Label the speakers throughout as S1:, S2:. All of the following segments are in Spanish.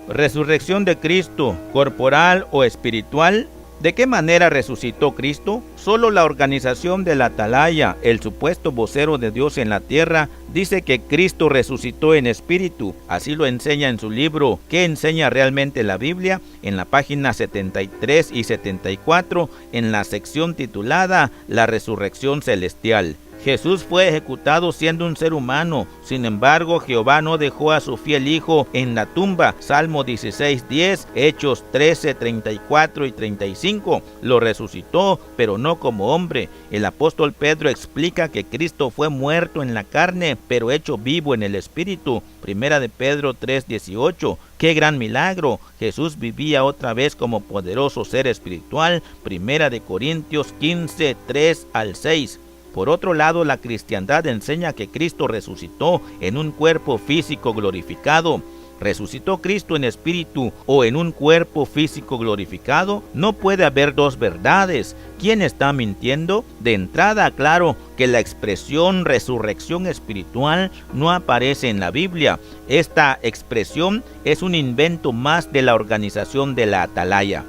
S1: Resurrección de Cristo, corporal o espiritual. ¿De qué manera resucitó Cristo? Solo la organización de la Atalaya, el supuesto vocero de Dios en la tierra, dice que Cristo resucitó en espíritu. Así lo enseña en su libro ¿Qué enseña realmente la Biblia?, en la página 73 y 74, en la sección titulada La Resurrección Celestial. Jesús fue ejecutado siendo un ser humano. Sin embargo, Jehová no dejó a su fiel Hijo en la tumba. Salmo 16:10, Hechos 13, 34 y 35. Lo resucitó, pero no como hombre. El apóstol Pedro explica que Cristo fue muerto en la carne, pero hecho vivo en el espíritu. Primera de Pedro 3:18. ¡Qué gran milagro! Jesús vivía otra vez como poderoso ser espiritual. Primera de Corintios 15, 3 al 6. Por otro lado, la cristiandad enseña que Cristo resucitó en un cuerpo físico glorificado. ¿Resucitó Cristo en espíritu o en un cuerpo físico glorificado? No puede haber dos verdades. ¿Quién está mintiendo? De entrada, aclaro que la expresión resurrección espiritual no aparece en la Biblia. Esta expresión es un invento más de la organización de la Atalaya.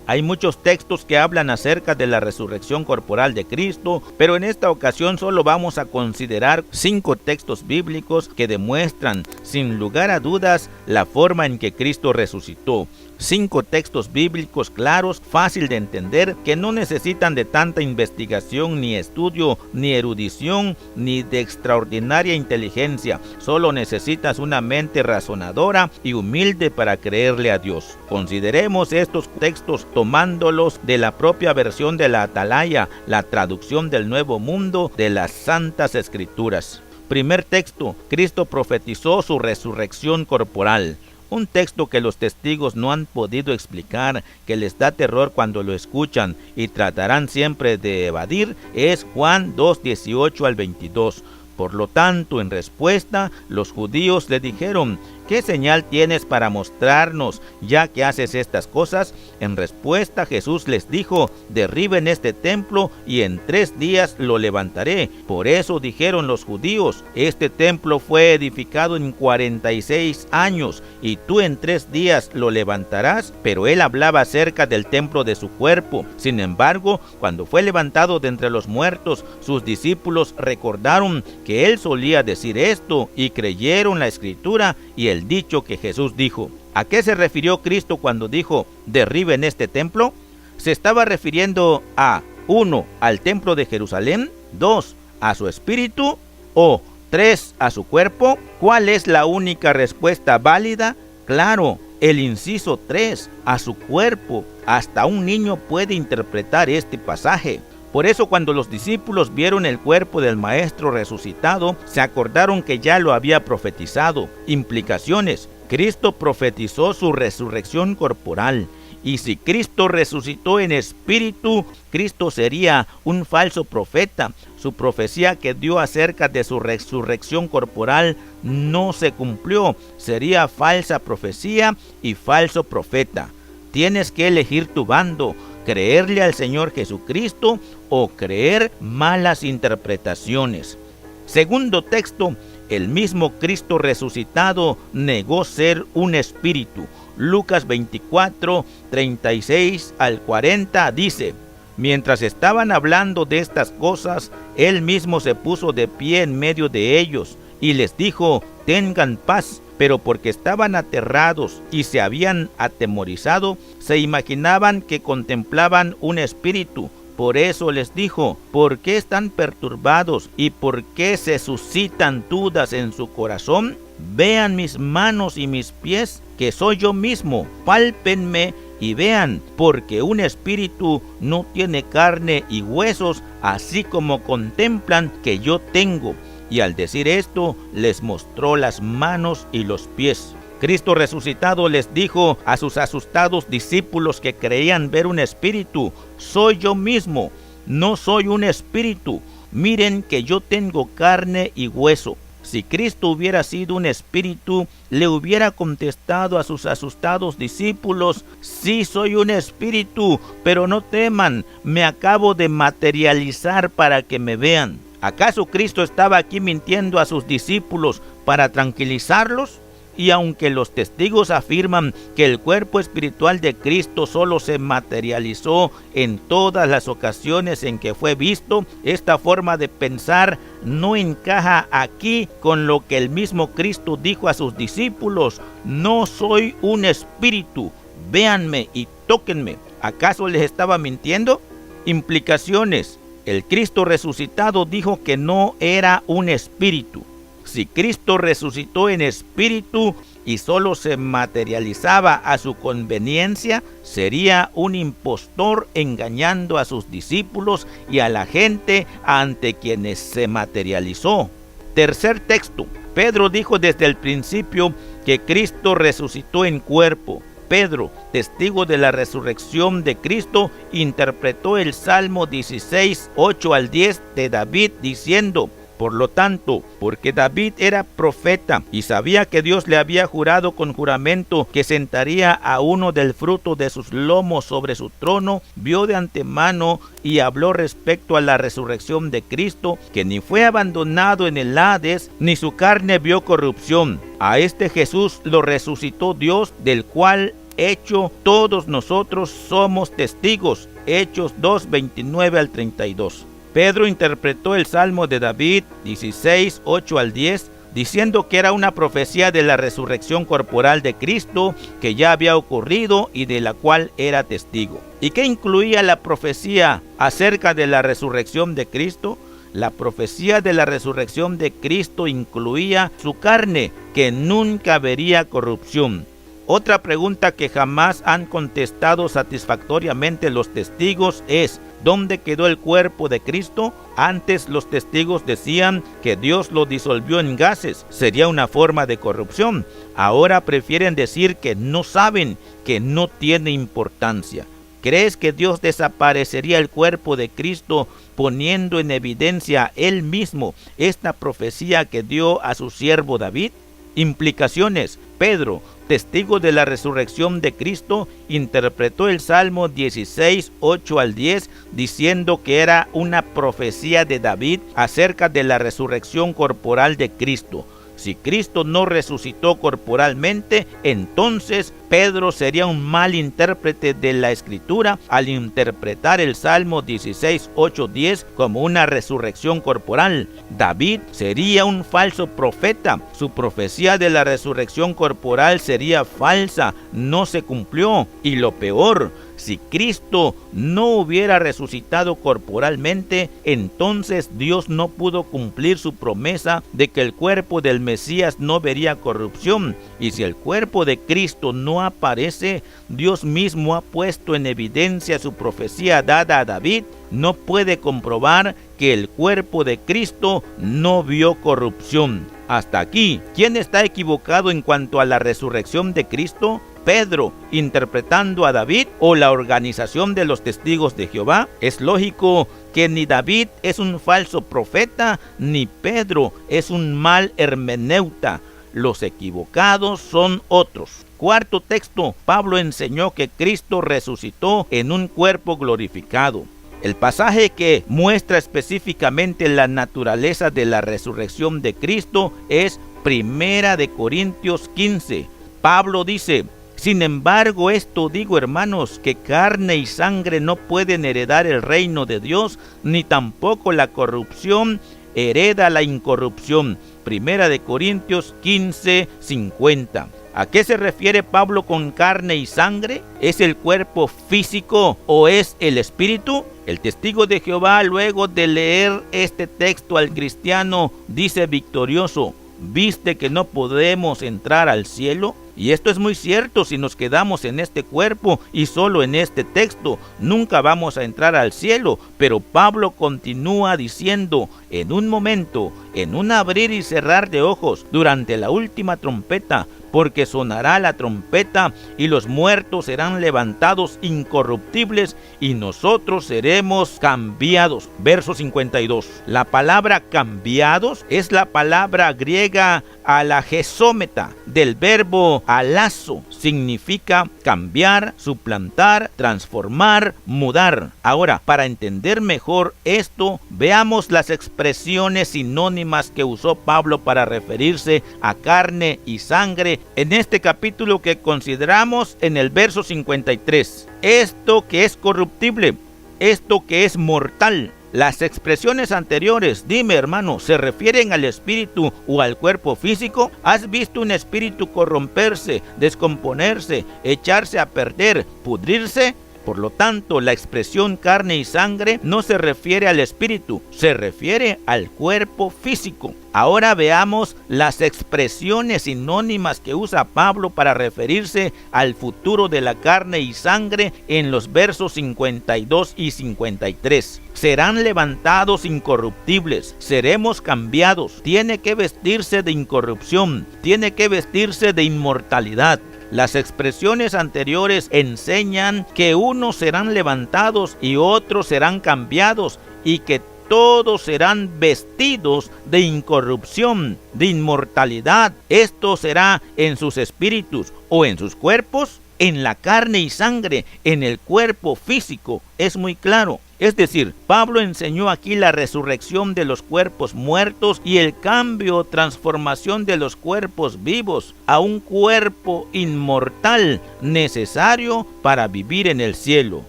S1: Hay muchos textos que hablan acerca de la resurrección corporal de Cristo, pero en esta ocasión solo vamos a considerar 5 textos bíblicos que demuestran, sin lugar a dudas, la forma en que Cristo resucitó. 5 textos bíblicos claros, fácil de entender, que no necesitan de tanta investigación, ni estudio, ni erudición, ni de extraordinaria inteligencia. Solo necesitas una mente razonadora y humilde para creerle a Dios. Consideremos estos textos tomándolos de la propia versión de la Atalaya, la traducción del Nuevo Mundo de las Santas Escrituras. Primer texto: Cristo profetizó su resurrección corporal. Un texto que los testigos no han podido explicar, que les da terror cuando lo escuchan y tratarán siempre de evadir, es Juan 2:18 al 22. Por lo tanto, en respuesta, los judíos le dijeron: ¿qué señal tienes para mostrarnos, ya que haces estas cosas? En respuesta, Jesús les dijo: derriben este templo y en 3 días lo levantaré. Por eso dijeron los judíos: este templo fue edificado en 46 años y tú en 3 días lo levantarás. Pero él hablaba acerca del templo de su cuerpo. Sin embargo, cuando fue levantado de entre los muertos, sus discípulos recordaron que él solía decir esto y creyeron la escritura y el dicho que Jesús dijo. ¿A qué se refirió Cristo cuando dijo derriben este templo? ¿Se estaba refiriendo a 1. al templo de Jerusalén, 2. a su espíritu o 3. a su cuerpo? ¿Cuál es la única respuesta válida? Claro, el inciso 3, a su cuerpo. Hasta un niño puede interpretar este pasaje. Por eso cuando los discípulos vieron el cuerpo del Maestro resucitado, se acordaron que ya lo había profetizado. Implicaciones: Cristo profetizó su resurrección corporal. Y si Cristo resucitó en espíritu, Cristo sería un falso profeta. Su profecía que dio acerca de su resurrección corporal no se cumplió. Sería falsa profecía y falso profeta. Tienes que elegir tu bando: creerle al Señor Jesucristo o creer malas interpretaciones. Segundo texto: el mismo Cristo resucitado negó ser un espíritu. Lucas 24, 36 al 40 dice: mientras estaban hablando de estas cosas, él mismo se puso de pie en medio de ellos y les dijo: tengan paz. Pero porque estaban aterrados y se habían atemorizado, se imaginaban que contemplaban un espíritu. Por eso les dijo: ¿por qué están perturbados y por qué se suscitan dudas en su corazón? Vean mis manos y mis pies, que soy yo mismo. Pálpenme y vean, porque un espíritu no tiene carne y huesos, así como contemplan que yo tengo. Y al decir esto, les mostró las manos y los pies. Cristo resucitado les dijo a sus asustados discípulos que creían ver un espíritu: soy yo mismo, no soy un espíritu. Miren que yo tengo carne y hueso. Si Cristo hubiera sido un espíritu, le hubiera contestado a sus asustados discípulos: sí, soy un espíritu, pero no teman, me acabo de materializar para que me vean. ¿Acaso Cristo estaba aquí mintiendo a sus discípulos para tranquilizarlos? Y aunque los testigos afirman que el cuerpo espiritual de Cristo solo se materializó en todas las ocasiones en que fue visto, esta forma de pensar no encaja aquí con lo que el mismo Cristo dijo a sus discípulos: no soy un espíritu, véanme y tóquenme. ¿Acaso les estaba mintiendo? Implicaciones. El Cristo resucitado dijo que no era un espíritu. Si Cristo resucitó en espíritu y solo se materializaba a su conveniencia, sería un impostor engañando a sus discípulos y a la gente ante quienes se materializó. Tercer texto. Pedro dijo desde el principio que Cristo resucitó en cuerpo. Pedro, testigo de la resurrección de Cristo, interpretó el Salmo 16, 8 al 10 de David diciendo: por lo tanto, porque David era profeta y sabía que Dios le había jurado con juramento que sentaría a uno del fruto de sus lomos sobre su trono, vio de antemano y habló respecto a la resurrección de Cristo, que ni fue abandonado en el Hades, ni su carne vio corrupción. A este Jesús lo resucitó Dios, del cual hecho todos nosotros somos testigos. Hechos 2, 29 al 32. Pedro interpretó el Salmo de David 16, 8 al 10, diciendo que era una profecía de la resurrección corporal de Cristo que ya había ocurrido y de la cual era testigo. ¿Y qué incluía la profecía acerca de la resurrección de Cristo? La profecía de la resurrección de Cristo incluía su carne, que nunca vería corrupción. Otra pregunta que jamás han contestado satisfactoriamente los testigos es: ¿dónde quedó el cuerpo de Cristo? Antes los testigos decían que Dios lo disolvió en gases, sería una forma de corrupción. Ahora prefieren decir que no saben, que no tiene importancia. ¿Crees que Dios desaparecería el cuerpo de Cristo poniendo en evidencia él mismo esta profecía que dio a su siervo David? Implicaciones. Pedro, testigo de la resurrección de Cristo, interpretó el Salmo 16, 8 al 10, diciendo que era una profecía de David acerca de la resurrección corporal de Cristo. Si Cristo no resucitó corporalmente, entonces Pedro sería un mal intérprete de la Escritura al interpretar el Salmo 16, 8, 10 como una resurrección corporal. David sería un falso profeta. Su profecía de la resurrección corporal sería falsa, no se cumplió. Y lo peor, si Cristo no hubiera resucitado corporalmente, entonces Dios no pudo cumplir su promesa de que el cuerpo del Mesías no vería corrupción. Y si el cuerpo de Cristo no aparece, Dios mismo ha puesto en evidencia su profecía dada a David. No puede comprobar que el cuerpo de Cristo no vio corrupción. Hasta aquí, ¿quién está equivocado en cuanto a la resurrección de Cristo? ¿Pedro interpretando a David o la organización de los testigos de Jehová? Es lógico que ni David es un falso profeta, ni Pedro es un mal hermeneuta. Los equivocados son otros. Cuarto texto, Pablo enseñó que Cristo resucitó en un cuerpo glorificado. El pasaje que muestra específicamente la naturaleza de la resurrección de Cristo es 1 Corintios 15. Pablo dice: sin embargo, esto digo, hermanos, que carne y sangre no pueden heredar el reino de Dios, ni tampoco la corrupción hereda la incorrupción. 1 Corintios 15, 50. ¿A qué se refiere Pablo con carne y sangre? ¿Es el cuerpo físico o es el espíritu? El testigo de Jehová, luego de leer este texto al cristiano, dice victorioso: ¿viste que no podemos entrar al cielo? Y esto es muy cierto. Si nos quedamos en este cuerpo y solo en este texto, nunca vamos a entrar al cielo. Pero Pablo continúa diciendo: en un momento, en un abrir y cerrar de ojos, durante la última trompeta, porque sonará la trompeta y los muertos serán levantados incorruptibles y nosotros seremos cambiados. Verso 52. La palabra cambiados es la palabra griega alagesómeta del verbo alazo, significa cambiar, suplantar, transformar, mudar. Ahora, para entender mejor esto, veamos las expresiones sinónimas que usó Pablo para referirse a carne y sangre en este capítulo que consideramos en el verso 53. Esto que es corruptible, esto que es mortal. Las expresiones anteriores, dime hermano, ¿se refieren al espíritu o al cuerpo físico? ¿Has visto un espíritu corromperse, descomponerse, echarse a perder, pudrirse? Por lo tanto, la expresión carne y sangre no se refiere al espíritu, se refiere al cuerpo físico. Ahora veamos las expresiones sinónimas que usa Pablo para referirse al futuro de la carne y sangre en los versos 52 y 53. Serán levantados incorruptibles, seremos cambiados. Tiene que vestirse de incorrupción, tiene que vestirse de inmortalidad. Las expresiones anteriores enseñan que unos serán levantados y otros serán cambiados y que todos serán vestidos de incorrupción, de inmortalidad. Esto será en sus espíritus o en sus cuerpos, en la carne y sangre, en el cuerpo físico. Es muy claro. Es decir, Pablo enseñó aquí la resurrección de los cuerpos muertos y el cambio o transformación de los cuerpos vivos a un cuerpo inmortal necesario para vivir en el cielo.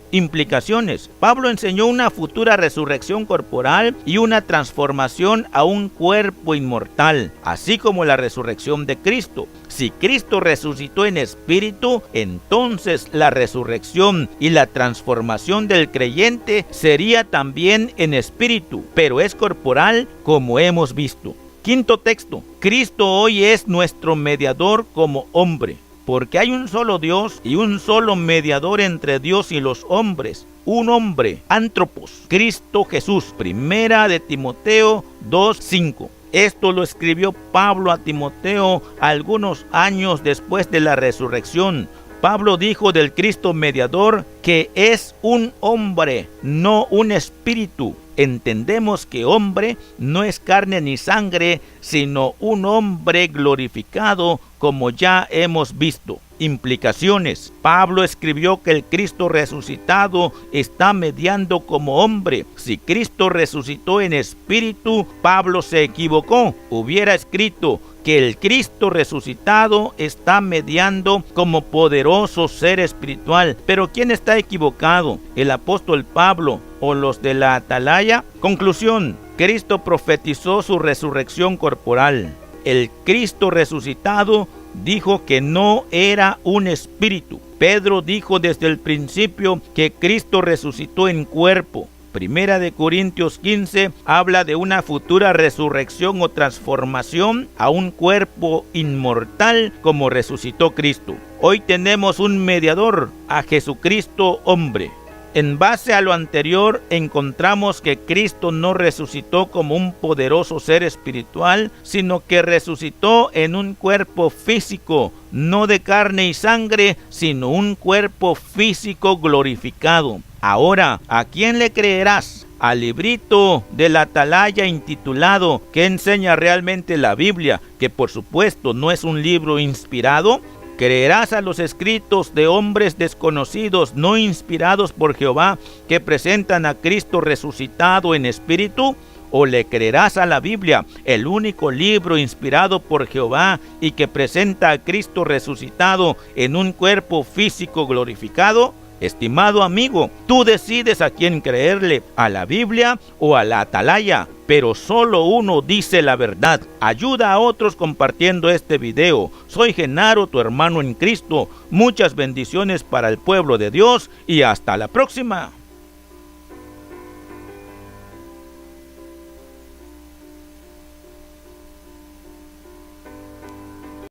S1: Implicaciones. Pablo enseñó una futura resurrección corporal y una transformación a un cuerpo inmortal, así como la resurrección de Cristo. Si Cristo resucitó en espíritu, entonces la resurrección y la transformación del creyente sería también en espíritu, pero es corporal como hemos visto. Quinto texto. Cristo hoy es nuestro mediador como hombre, porque hay un solo Dios y un solo mediador entre Dios y los hombres. Un hombre, antropos, Cristo Jesús. Primera de Timoteo 2:5. Esto lo escribió Pablo a Timoteo algunos años después de la resurrección. Pablo dijo del Cristo mediador que es un hombre, no un espíritu. Entendemos que hombre no es carne ni sangre, sino un hombre glorificado, como ya hemos visto. Implicaciones. Pablo escribió que el Cristo resucitado está mediando como hombre. Si Cristo resucitó en espíritu, Pablo se equivocó. Hubiera escrito que el Cristo resucitado está mediando como poderoso ser espiritual. Pero ¿quién está equivocado? ¿El apóstol Pablo o los de la atalaya? Conclusión. Cristo profetizó su resurrección corporal. El Cristo resucitado dijo que no era un espíritu. Pedro dijo desde el principio que Cristo resucitó en cuerpo. Primera de Corintios 15 habla de una futura resurrección o transformación a un cuerpo inmortal como resucitó Cristo. Hoy tenemos un mediador, a Jesucristo hombre. En base a lo anterior, encontramos que Cristo no resucitó como un poderoso ser espiritual, sino que resucitó en un cuerpo físico, no de carne y sangre, sino un cuerpo físico glorificado. Ahora, ¿a quién le creerás? ¿Al librito de la atalaya intitulado ¿Qué enseña realmente la Biblia?, que por supuesto no es un libro inspirado? ¿Creerás a los escritos de hombres desconocidos, no inspirados por Jehová, que presentan a Cristo resucitado en espíritu? ¿O le creerás a la Biblia, el único libro inspirado por Jehová y que presenta a Cristo resucitado en un cuerpo físico glorificado? Estimado amigo, tú decides a quién creerle, a la Biblia o a la atalaya, pero solo uno dice la verdad. Ayuda a otros compartiendo este video. Soy Genaro, tu hermano en Cristo. Muchas bendiciones para el pueblo de Dios y hasta la próxima.